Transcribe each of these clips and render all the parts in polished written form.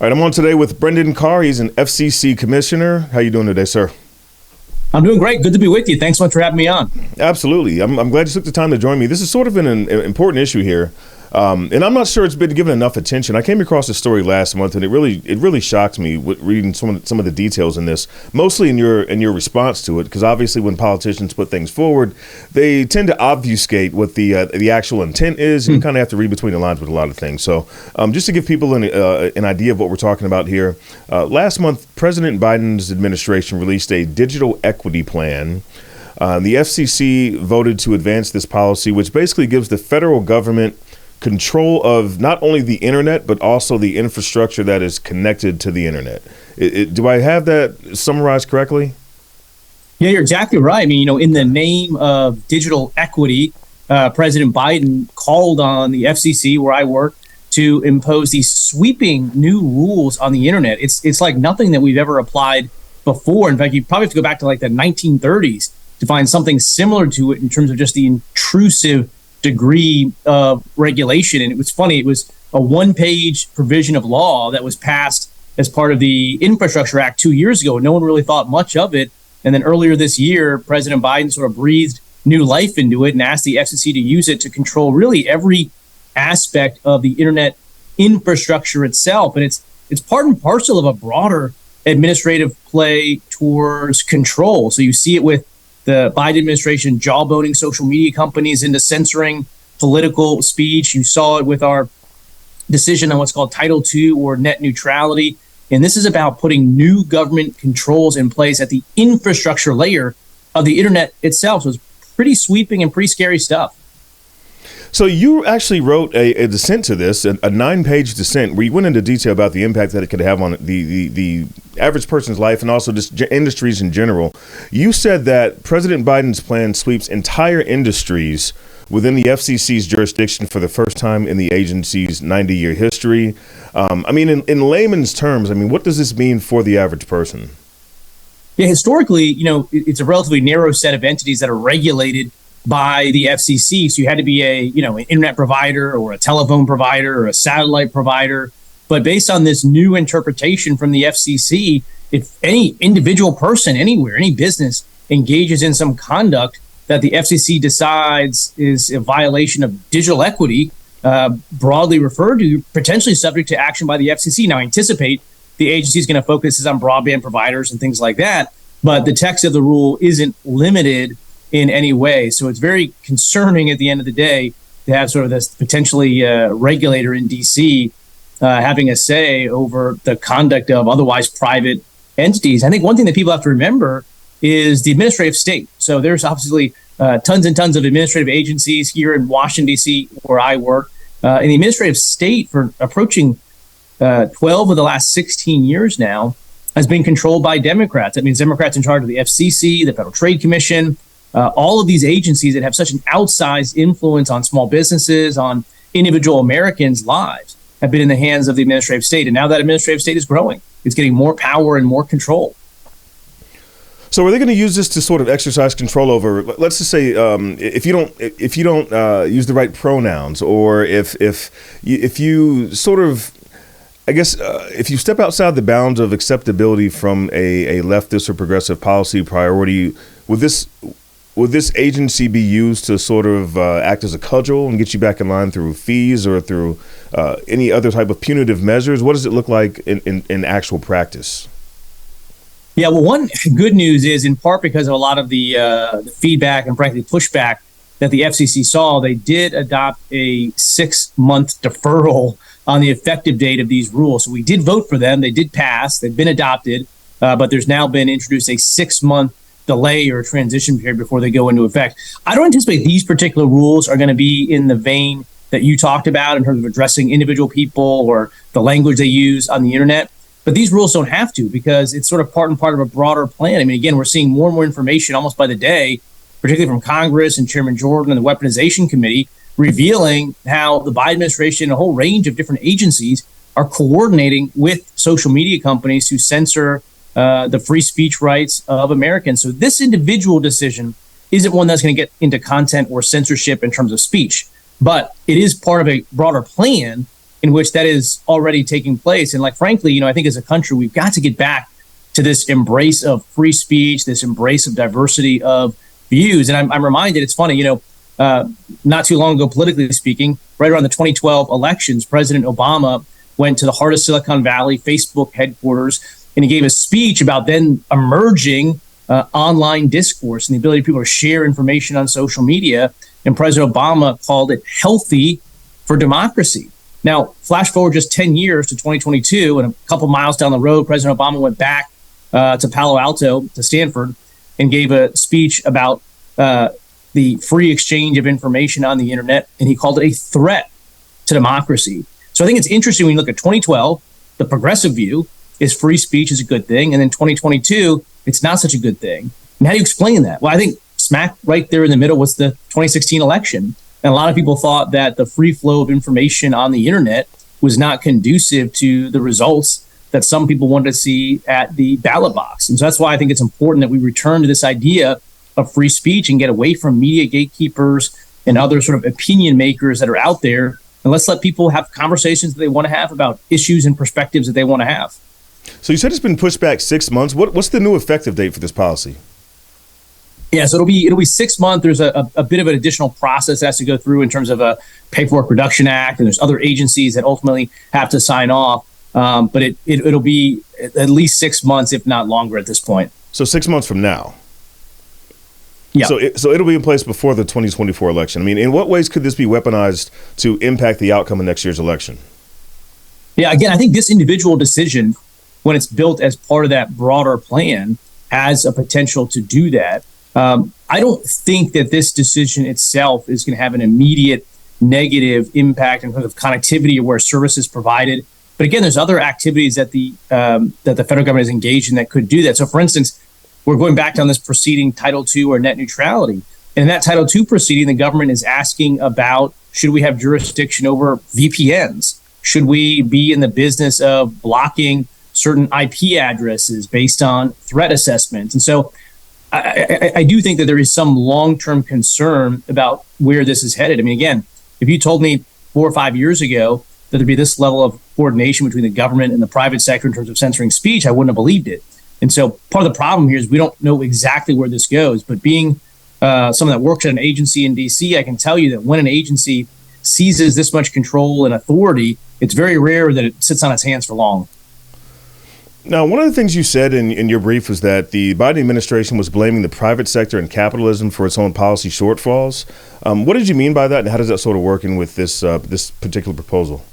All right, I'm on today with Brendan Carr. He's an FCC commissioner. How you doing today, sir? I'm doing great. Good to be with you. Thanks so much for having me on. Absolutely. I'm glad you took the time to join me. This is sort of an important issue here. And I'm not sure it's been given enough attention. I came across a story last month, and it really shocked me with reading some of the details in this, mostly in your response to it, because obviously when politicians put things forward, they tend to obfuscate what the actual intent is, and you kind of have to read between the lines with a lot of things. So just to give people an idea of what we're talking about here, last month, President Biden's administration released a digital equity plan. The FCC voted to advance this policy, which basically gives the federal government control of not only the internet, but also the infrastructure that is connected to the internet. Do I have that summarized correctly? Yeah, you're exactly right. I mean, in the name of digital equity, President Biden called on the FCC, where I work, to impose these sweeping new rules on the internet. It's like nothing that we've ever applied before. In fact, you probably have to go back to like the 1930s to find something similar to it in terms of just the intrusive degree of regulation. And it was funny, it was a one-page provision of law that was passed as part of the Infrastructure Act 2 years ago. No one really thought much of it. And then earlier this year, President Biden sort of breathed new life into it and asked the FCC to use it to control really every aspect of the internet infrastructure itself. And it's part and parcel of a broader administrative play towards control. So you see it with the Biden administration jawboning social media companies into censoring political speech. You saw it with our decision on what's called Title II or net neutrality. And this is about putting new government controls in place at the infrastructure layer of the internet itself. So it's pretty sweeping and pretty scary stuff. So you actually wrote a dissent to this, a 9-page dissent, where you went into detail about the impact that it could have on the average person's life and also just industries in general. You said that President Biden's plan sweeps entire industries within the FCC's jurisdiction for the first time in the agency's 90-year history. In layman's terms, what does this mean for the average person? Yeah, historically, it's a relatively narrow set of entities that are regulated by the FCC. So you had to be an internet provider or a telephone provider or a satellite provider. But based on this new interpretation from the FCC, if any individual person anywhere, any business engages in some conduct that the FCC decides is a violation of digital equity, broadly referred to, potentially subject to action by the FCC. Now, I anticipate the agency is going to focus on broadband providers and things like that. But the text of the rule isn't limited in any way. So it's very concerning at the end of the day to have sort of this potentially regulator in DC having a say over the conduct of otherwise private entities. I think one thing that people have to remember is the administrative state. So there's obviously tons and tons of administrative agencies here in Washington, D.C., where I work. And the administrative state, for approaching 12 of the last 16 years now, has been controlled by Democrats. That means Democrats in charge of the FCC, the Federal Trade Commission, all of these agencies that have such an outsized influence on small businesses, on individual Americans' lives, have been in the hands of the administrative state. And now that administrative state is growing. It's getting more power and more control. So are they going to use this to sort of exercise control over, let's just say, if you don't use the right pronouns, or if you sort of, I guess, if you step outside the bounds of acceptability from a leftist or progressive policy priority, would this agency be used to sort of act as a cudgel and get you back in line through fees or through any other type of punitive measures? What does it look like in actual practice? Yeah, well, one good news is, in part because of a lot of the feedback and frankly pushback that the FCC saw, they did adopt a 6-month deferral on the effective date of these rules. So we did vote for them. They did pass. They've been adopted, but there's now been introduced a 6-month delay or transition period before they go into effect. I don't anticipate these particular rules are going to be in the vein that you talked about in terms of addressing individual people or the language they use on the internet. But these rules don't have to, because it's sort of part and part of a broader plan. I mean, again, we're seeing more and more information almost by the day, particularly from Congress and Chairman Jordan and the Weaponization Committee, revealing how the Biden administration and a whole range of different agencies are coordinating with social media companies to censor the free speech rights of Americans. So this individual decision isn't one that's going to get into content or censorship in terms of speech, but it is part of a broader plan in which that is already taking place. And like, frankly, I think as a country, we've got to get back to this embrace of free speech, this embrace of diversity of views. And I'm reminded, it's funny, not too long ago, politically speaking, right around the 2012 elections, President Obama went to the heart of Silicon Valley, Facebook headquarters, and he gave a speech about then emerging online discourse and the ability of people to share information on social media. And President Obama called it healthy for democracy. Now, flash forward just 10 years to 2022, and a couple miles down the road, President Obama went back to Palo Alto, to Stanford, and gave a speech about the free exchange of information on the internet, and he called it a threat to democracy. So I think it's interesting when you look at 2012, the progressive view is free speech is a good thing, and then 2022, it's not such a good thing. And how do you explain that? Well, I think smack right there in the middle was the 2016 election. And a lot of people thought that the free flow of information on the internet was not conducive to the results that some people wanted to see at the ballot box. And so that's why I think it's important that we return to this idea of free speech and get away from media gatekeepers and other sort of opinion makers that are out there. And let's let people have conversations that they want to have about issues and perspectives that they want to have. So you said it's been pushed back 6 months. What's the new effective date for this policy? Yeah, so it'll be 6 months. There's a bit of an additional process that has to go through in terms of a Paperwork Reduction Act, and there's other agencies that ultimately have to sign off. But it'll be at least 6 months, if not longer, at this point. So 6 months from now. Yeah. So it'll be in place before the 2024 election. I mean, in what ways could this be weaponized to impact the outcome of next year's election? Yeah, again, I think this individual decision, when it's built as part of that broader plan, has a potential to do that. I don't think that this decision itself is going to have an immediate negative impact in terms of connectivity or where service is provided. But again, there's other activities that the federal government is engaged in that could do that. So, for instance, we're going back down this proceeding, Title II or net neutrality. And in that Title II proceeding, the government is asking about, should we have jurisdiction over VPNs? Should we be in the business of blocking certain IP addresses based on threat assessments? And so I do think that there is some long-term concern about where this is headed. I mean, again, if you told me 4 or 5 years ago that there'd be this level of coordination between the government and the private sector in terms of censoring speech, I wouldn't have believed it. And so part of the problem here is we don't know exactly where this goes. But being someone that works at an agency in D.C., I can tell you that when an agency seizes this much control and authority, it's very rare that it sits on its hands for long. Now, one of the things you said in your brief was that the Biden administration was blaming the private sector and capitalism for its own policy shortfalls. What did you mean by that, and how does that sort of work in with this particular proposal?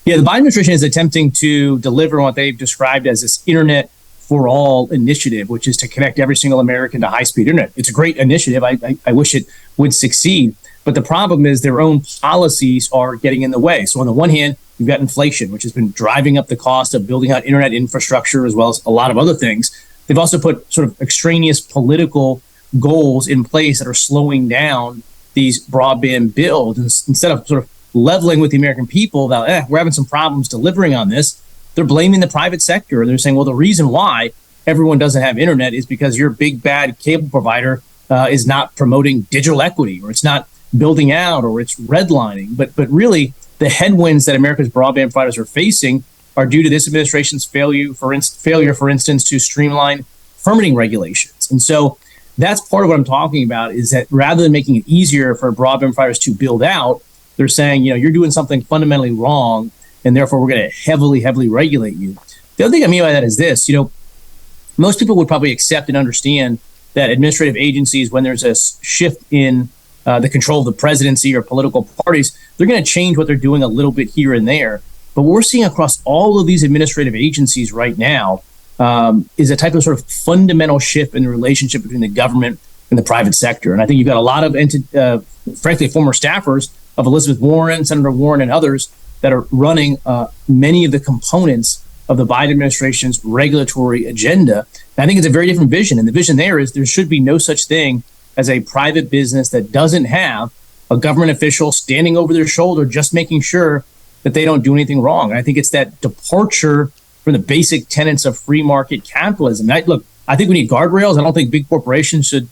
Yeah, the Biden administration is attempting to deliver on what they've described as this Internet for All initiative, which is to connect every single American to high-speed internet. It's a great initiative. I wish it would succeed. But the problem is their own policies are getting in the way. So on the one hand, you've got inflation, which has been driving up the cost of building out internet infrastructure, as well as a lot of other things. They've also put sort of extraneous political goals in place that are slowing down these broadband builds. And instead of sort of leveling with the American people about, we're having some problems delivering on this, they're blaming the private sector. And they're saying, well, the reason why everyone doesn't have internet is because your big bad cable provider is not promoting digital equity, or it's not building out, or it's redlining. But really, the headwinds that America's broadband providers are facing are due to this administration's failure, for instance, to streamline permitting regulations. And so that's part of what I'm talking about, is that rather than making it easier for broadband providers to build out, they're saying, you're doing something fundamentally wrong, and therefore we're going to heavily regulate you. The other thing I mean by that is this, most people would probably accept and understand that administrative agencies, when there's a shift in the control of the presidency or political parties, they're going to change what they're doing a little bit here and there. But what we're seeing across all of these administrative agencies right now is a type of sort of fundamental shift in the relationship between the government and the private sector. And I think you've got a lot of, frankly, former staffers of Elizabeth Warren, Senator Warren, and others that are running many of the components of the Biden administration's regulatory agenda. And I think it's a very different vision. And the vision there is there should be no such thing as a private business that doesn't have a government official standing over their shoulder, just making sure that they don't do anything wrong. And I think it's that departure from the basic tenets of free market capitalism. I think we need guardrails. I don't think big corporations should,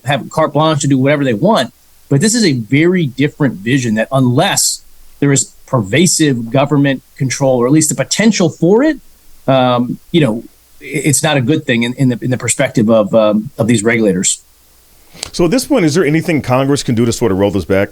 have carte blanche to do whatever they want. But this is a very different vision that unless there is pervasive government control, or at least the potential for it, it's not a good thing in the perspective of these regulators. So at this point, is there anything Congress can do to sort of roll this back?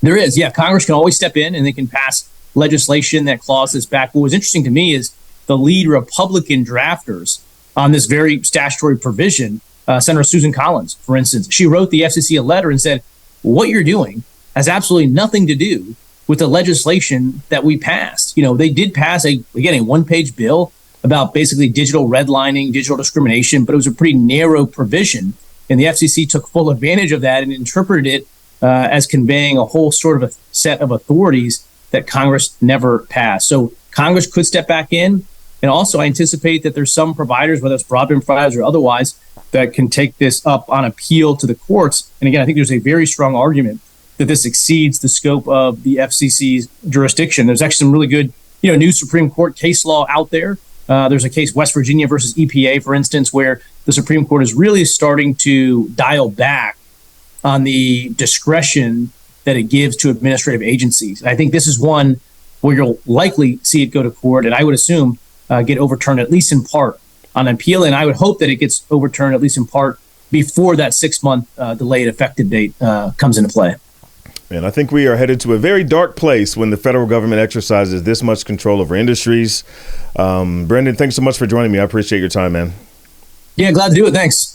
There is, yeah. Congress can always step in and they can pass legislation that claws this back. What was interesting to me is the lead Republican drafters on this very statutory provision, Senator Susan Collins, for instance, she wrote the FCC a letter and said, what you're doing has absolutely nothing to do with the legislation that we passed. They did pass a one-page bill about basically digital redlining, digital discrimination, but it was a pretty narrow provision. And the FCC took full advantage of that and interpreted it as conveying a whole sort of a set of authorities that Congress never passed. So Congress could step back in. And also, I anticipate that there's some providers, whether it's broadband providers or otherwise, that can take this up on appeal to the courts. And again, I think there's a very strong argument that this exceeds the scope of the FCC's jurisdiction. There's actually some really good, new Supreme Court case law out there. There's a case, West Virginia versus EPA, for instance, where the Supreme Court is really starting to dial back on the discretion that it gives to administrative agencies. And I think this is one where you'll likely see it go to court, and I would assume get overturned at least in part on appeal. And I would hope that it gets overturned at least in part before that 6-month delayed effective date comes into play. And I think we are headed to a very dark place when the federal government exercises this much control over industries. Brendan, thanks so much for joining me. I appreciate your time, man. Yeah, glad to do it. Thanks.